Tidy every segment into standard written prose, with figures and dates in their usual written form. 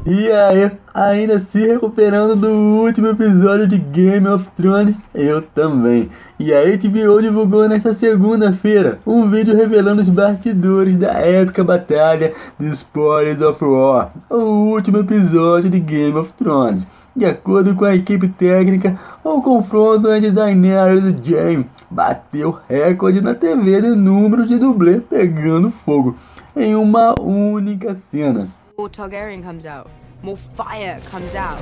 E aí, ainda se recuperando do último episódio de Game of Thrones, eu também. E a HBO divulgou nesta segunda-feira um vídeo revelando os bastidores da épica batalha de Spoilers of War, o último episódio de Game of Thrones. De acordo com a equipe técnica, o confronto entre Daenerys e Jaime bateu recorde na TV de número de dublês pegando fogo em uma única cena. More Targaryen comes out, more fire comes out,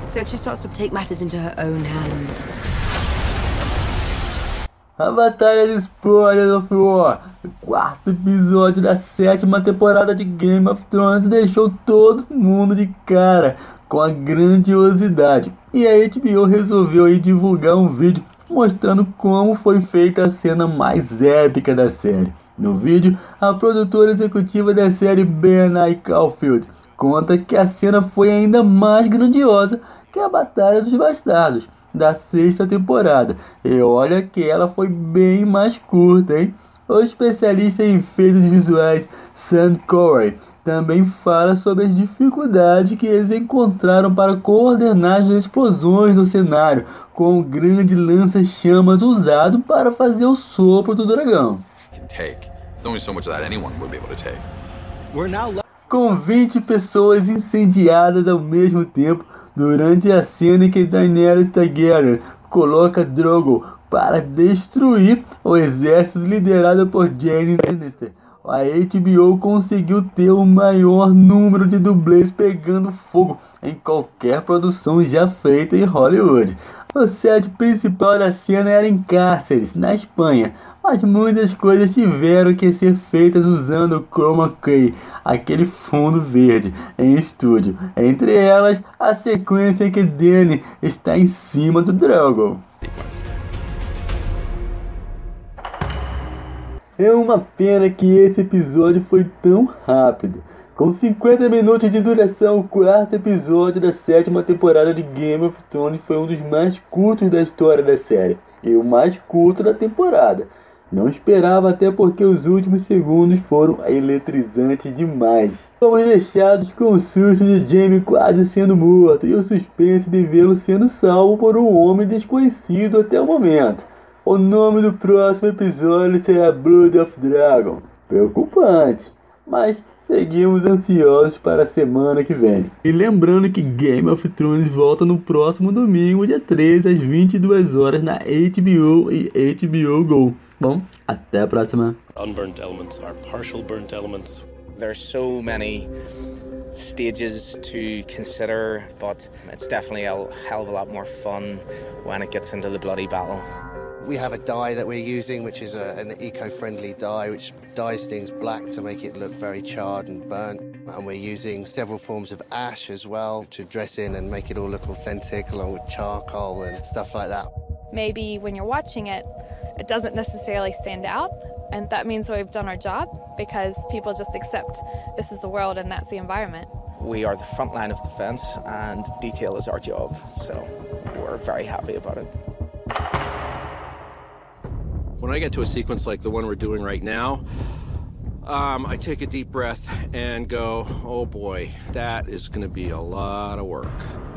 so she starts to take matters into her own hands. A batalha de Spoilers of War, o quarto episódio da sétima temporada de Game of Thrones, deixou todo mundo de cara com a grandiosidade. E a HBO resolveu aí divulgar um vídeo mostrando como foi feita a cena mais épica da série. No vídeo, a produtora executiva da série, Bernay Caulfield, conta que a cena foi ainda mais grandiosa que a Batalha dos Bastardos, da sexta temporada. E olha que ela foi bem mais curta, hein? O especialista em efeitos visuais, Sam Corey, também fala sobre as dificuldades que eles encontraram para coordenar as explosões no cenário, com o grande lança-chamas usado para fazer o sopro do dragão. Com 20 pessoas incendiadas ao mesmo tempo durante a cena em que Daenerys Targaryen coloca Drogo para destruir o exército liderado por Jaime Lannister, a HBO conseguiu ter o maior número de dublês pegando fogo em qualquer produção já feita em Hollywood. O set principal da cena era em Cáceres, na Espanha, mas muitas coisas tiveram que ser feitas usando o chroma key, aquele fundo verde, em estúdio. Entre elas, a sequência em que Dany está em cima do Drogon. É uma pena que esse episódio foi tão rápido. Com 50 minutos de duração, o quarto episódio da sétima temporada de Game of Thrones foi um dos mais curtos da história da série, e o mais curto da temporada. Não esperava, até porque os últimos segundos foram eletrizantes demais. Fomos deixados com o susto de Jaime quase sendo morto e o suspense de vê-lo sendo salvo por um homem desconhecido até o momento. O nome do próximo episódio será Blood of Dragon. Preocupante, mas seguimos ansiosos para a semana que vem. E lembrando que Game of Thrones volta no próximo domingo, dia 13, às 22 horas na HBO e HBO Go. Bom, até a próxima. Unburnt elements are partial burnt elements. There's so many stages to consider, but it's definitely a hell of a lot more fun when it gets into the bloody battle. We have a dye that we're using, which is an eco-friendly dye, which dyes things black to make it look very charred and burnt. And we're using several forms of ash as well to dress in and make it all look authentic, along with charcoal and stuff like that. Maybe when you're watching it, it doesn't necessarily stand out, and that means we've done our job, because people just accept this is the world and that's the environment. We are the front line of defense, and detail is our job, so we're very happy about it. When I get to a sequence like the one we're doing right now, I take a deep breath and go, oh boy, that is going to be a lot of work.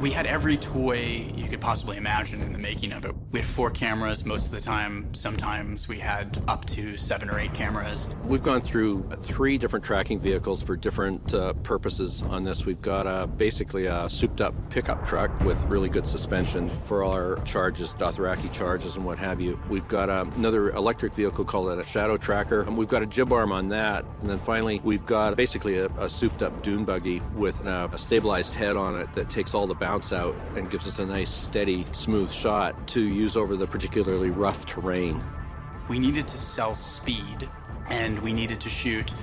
We had every toy you could possibly imagine in the making of it. We had 4 cameras most of the time. Sometimes we had up to 7 or 8 cameras. We've gone through 3 different tracking vehicles for different purposes on this. We've got basically a souped-up pickup truck with really good suspension for our charges, Dothraki charges and what have you. We've got another electric vehicle called a shadow tracker, and we've got a jib arm on that. And then finally, we've got basically a souped-up dune buggy with a stabilized head on it that takes all the bounce out and gives us a nice, steady, smooth shot to use over the particularly rough terrain. We needed to sell speed, and we needed to shoot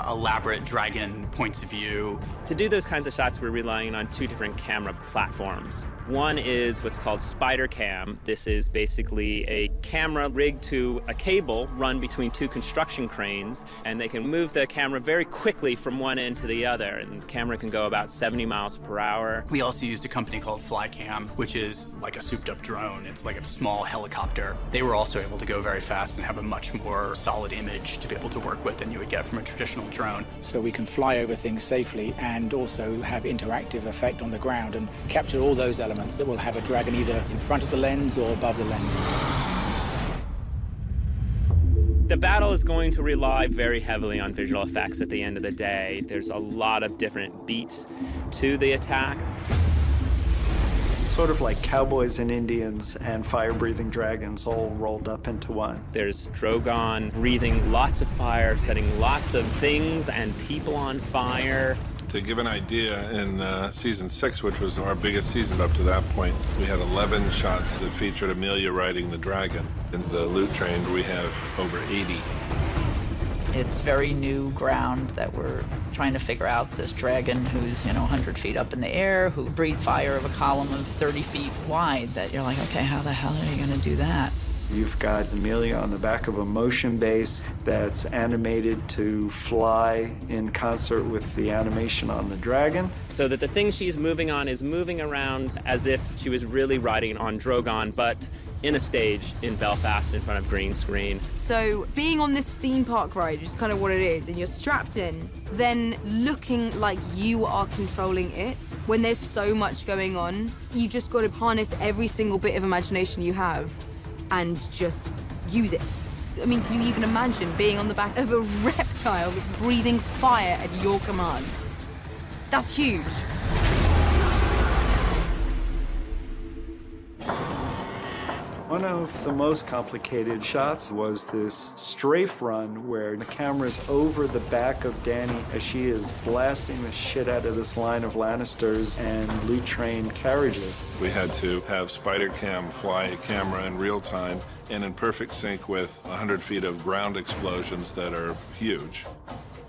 elaborate dragon points of view. To do those kinds of shots, we're relying on 2 different camera platforms. One is what's called Spider Cam. This is basically a camera rigged to a cable run between 2 construction cranes, and they can move the camera very quickly from one end to the other, and the camera can go about 70 miles per hour. We also used a company called Flycam, which is like a souped-up drone. It's like a small helicopter. They were also able to go very fast and have a much more solid image to be able to work with than you would get from a traditional drone. So we can fly over things safely and and also have interactive effect on the ground and capture all those elements that will have a dragon either in front of the lens or above the lens. The battle is going to rely very heavily on visual effects at the end of the day. There's a lot of different beats to the attack. Sort of like cowboys and Indians and fire-breathing dragons all rolled up into one. There's Drogon breathing lots of fire, setting lots of things and people on fire. To give an idea, in season 6, which was our biggest season up to that point, we had 11 shots that featured Amelia riding the dragon. In the loot train, we have over 80. It's very new ground that we're trying to figure out. This dragon who's, 100 feet up in the air, who breathes fire of a column of 30 feet wide, that you're like, okay, how the hell are you going to do that? You've got Amelia on the back of a motion base that's animated to fly in concert with the animation on the dragon. So that the thing she's moving on is moving around as if she was really riding on Drogon, but in a stage in Belfast in front of green screen. So being on this theme park ride, which is kind of what it is, and you're strapped in, then looking like you are controlling it, when there's so much going on, you just got to harness every single bit of imagination you have and just use it. I mean, can you even imagine being on the back of a reptile that's breathing fire at your command? That's huge. One of the most complicated shots was this strafe run where the camera's over the back of Dany as she is blasting the shit out of this line of Lannisters and loot train carriages. We had to have Spider Cam fly a camera in real time and in perfect sync with 100 feet of ground explosions that are huge.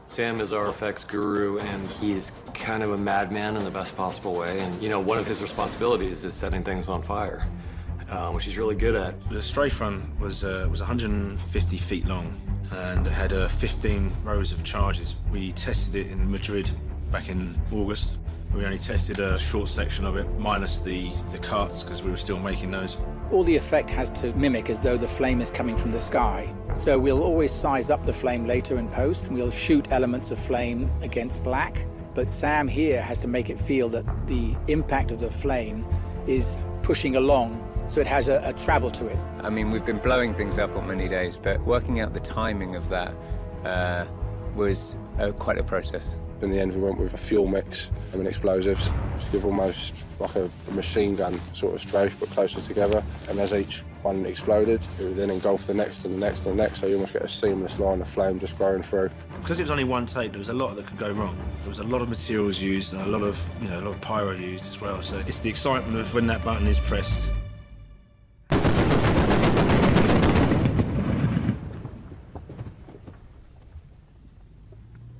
Sam is our effects guru, and he's kind of a madman in the best possible way. And, one of his responsibilities is setting things on fire. Which he's really good at. The strafe run was 150 feet long and it had 15 rows of charges. We tested it in Madrid back in August. We only tested a short section of it, minus the cuts, because we were still making those. All the effect has to mimic as though the flame is coming from the sky. So we'll always size up the flame later in post, and we'll shoot elements of flame against black. But Sam here has to make it feel that the impact of the flame is pushing along, so it has a travel to it. I mean, we've been blowing things up on many days, but working out the timing of that was quite a process. In the end, we went with a fuel mix and explosives to give almost like a machine gun sort of strafe, but closer together. And as each one exploded, it would then engulf the next and the next and the next, so you almost get a seamless line of flame just growing through. Because it was only one take, there was a lot that could go wrong. There was a lot of materials used and a lot of pyro used as well. So it's the excitement of when that button is pressed.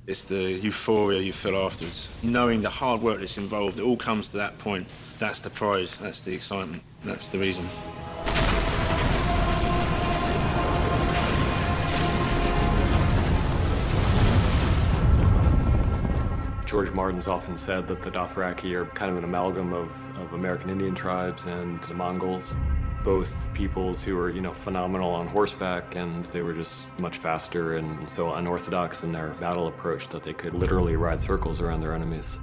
It's the euphoria you feel afterwards. Knowing the hard work that's involved, it all comes to that point. That's the prize, that's the excitement, that's the reason. George Martin's often said that the Dothraki are kind of an amalgam of American Indian tribes and the Mongols. Both peoples who were, phenomenal on horseback, and they were just much faster and so unorthodox in their battle approach that they could literally ride circles around their enemies.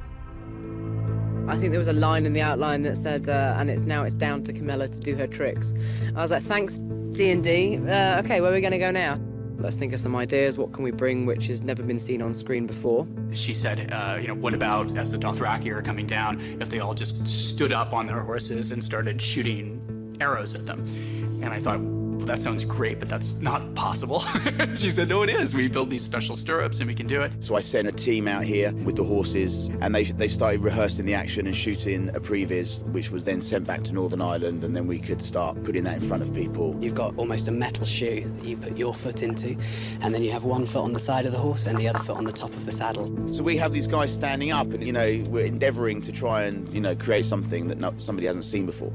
I think there was a line in the outline that said, and it's down to Camilla to do her tricks. I was like, thanks, D&D. Okay, where are we going to go now? Let's think of some ideas. What can we bring which has never been seen on screen before? She said, what about as the Dothraki are coming down, if they all just stood up on their horses and started shooting arrows at them? And I thought, well, that sounds great, but that's not possible. She said, no, it is. We build these special stirrups and we can do it. So I sent a team out here with the horses, and they started rehearsing the action and shooting a previs, which was then sent back to Northern Ireland, and then we could start putting that in front of people. You've got almost a metal shoe that you put your foot into, and then you have one foot on the side of the horse and the other foot on the top of the saddle. So we have these guys standing up, and we're endeavouring to try and create something that somebody hasn't seen before.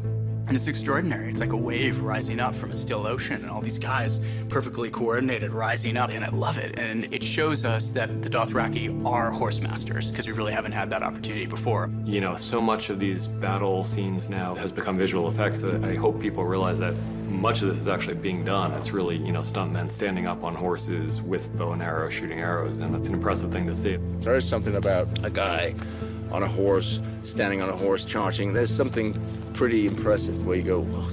And it's extraordinary. It's like a wave rising up from a still ocean, and all these guys perfectly coordinated rising up, and I love it. And it shows us that the Dothraki are horse masters, because we really haven't had that opportunity before. You know, so much of these battle scenes now has become visual effects that I hope people realize that much of this is actually being done. It's really, you know, stuntmen standing up on horses with bow and arrow, shooting arrows, and that's an impressive thing to see. There is something about a guy on a horse, standing on a horse, charging. There's something pretty impressive where you go, well,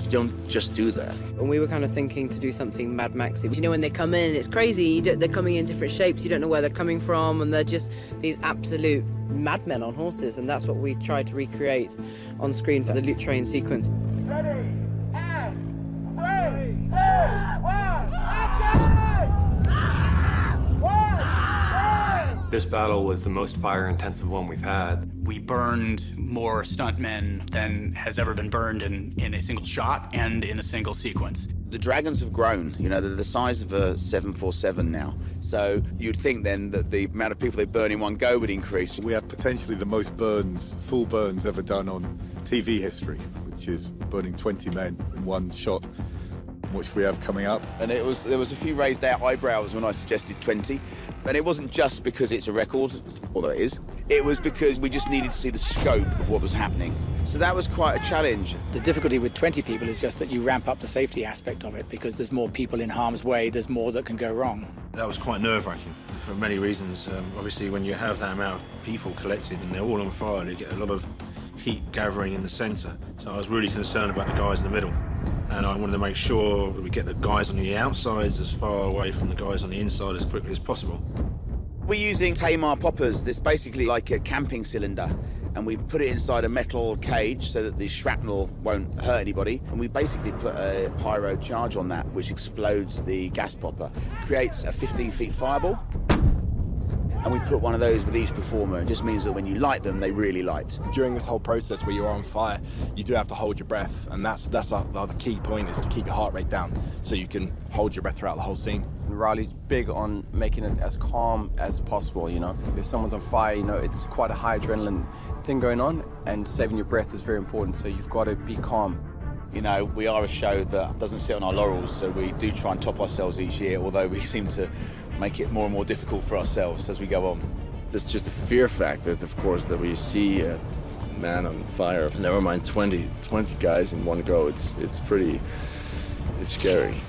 you don't just do that. And we were kind of thinking to do something Mad Maxy. You know, when they come in, it's crazy. They're coming in different shapes. You don't know where they're coming from, and they're just these absolute madmen on horses. And that's what we tried to recreate on screen for the loot train sequence. Ready, and 3, 2, 1, action! This battle was the most fire-intensive one we've had. We burned more stuntmen than has ever been burned in a single shot and in a single sequence. The dragons have grown, you know, they're the size of a 747 now. So you'd think then that the amount of people they burn in one go would increase. We have potentially the most burns, full burns ever done on TV history, which is burning 20 men in one shot, which we have coming up. And there was a few raised eyebrows when I suggested 20. And it wasn't just because it's a record, although it is. It was because we just needed to see the scope of what was happening. So that was quite a challenge. The difficulty with 20 people is just that you ramp up the safety aspect of it, because there's more people in harm's way, there's more that can go wrong. That was quite nerve-wracking for many reasons. Obviously, when you have that amount of people collected and they're all on fire, you get a lot of heat gathering in the centre. So I was really concerned about the guys in the middle. And I wanted to make sure that we get the guys on the outsides as far away from the guys on the inside as quickly as possible. We're using Tamar poppers. It's basically like a camping cylinder. And we put it inside a metal cage so that the shrapnel won't hurt anybody. And we basically put a pyro charge on that, which explodes the gas popper, creates a 15-foot fireball. And we put one of those with each performer. It just means that when you light them, they really light. During this whole process where you're on fire, you do have to hold your breath, and that's the key point, is to keep your heart rate down so you can hold your breath throughout the whole scene. Riley's big on making it as calm as possible, you know. If someone's on fire, you know, it's quite a high adrenaline thing going on, and saving your breath is very important, so you've got to be calm. You know, we are a show that doesn't sit on our laurels, so we do try and top ourselves each year, although we seem to make it more and more difficult for ourselves as we go on. There's just a fear factor, of course, that we see a man on fire, never mind 20 guys in one go. It's scary.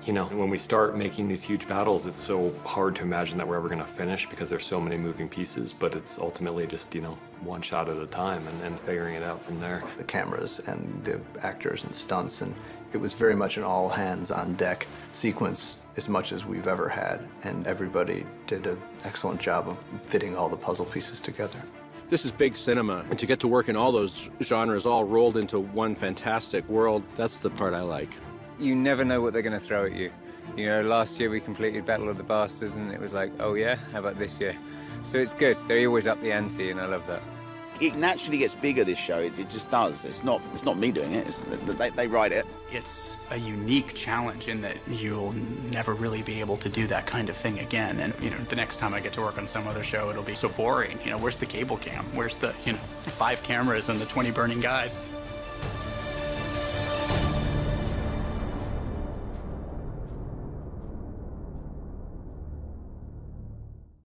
You know, when we start making these huge battles, it's so hard to imagine that we're ever going to finish because there's so many moving pieces, but it's ultimately just, you know, one shot at a time and figuring it out from there. The cameras and the actors and stunts, and it was very much an all hands on deck sequence as much as we've ever had, and everybody did an excellent job of fitting all the puzzle pieces together. This is big cinema, and to get to work in all those genres all rolled into one fantastic world, that's the part I like. You never know what they're going to throw at you. You know, last year we completed Battle of the Bastards, and it was like, oh yeah, how about this year? So it's good. They always up the ante, and I love that. It naturally gets bigger, this show. It just does. It's not me doing it. They write it. It's a unique challenge in that you'll never really be able to do that kind of thing again. And, you know, the next time I get to work on some other show, it'll be so boring. You know, where's the cable cam? Where's the, 5 cameras and the 20 burning guys?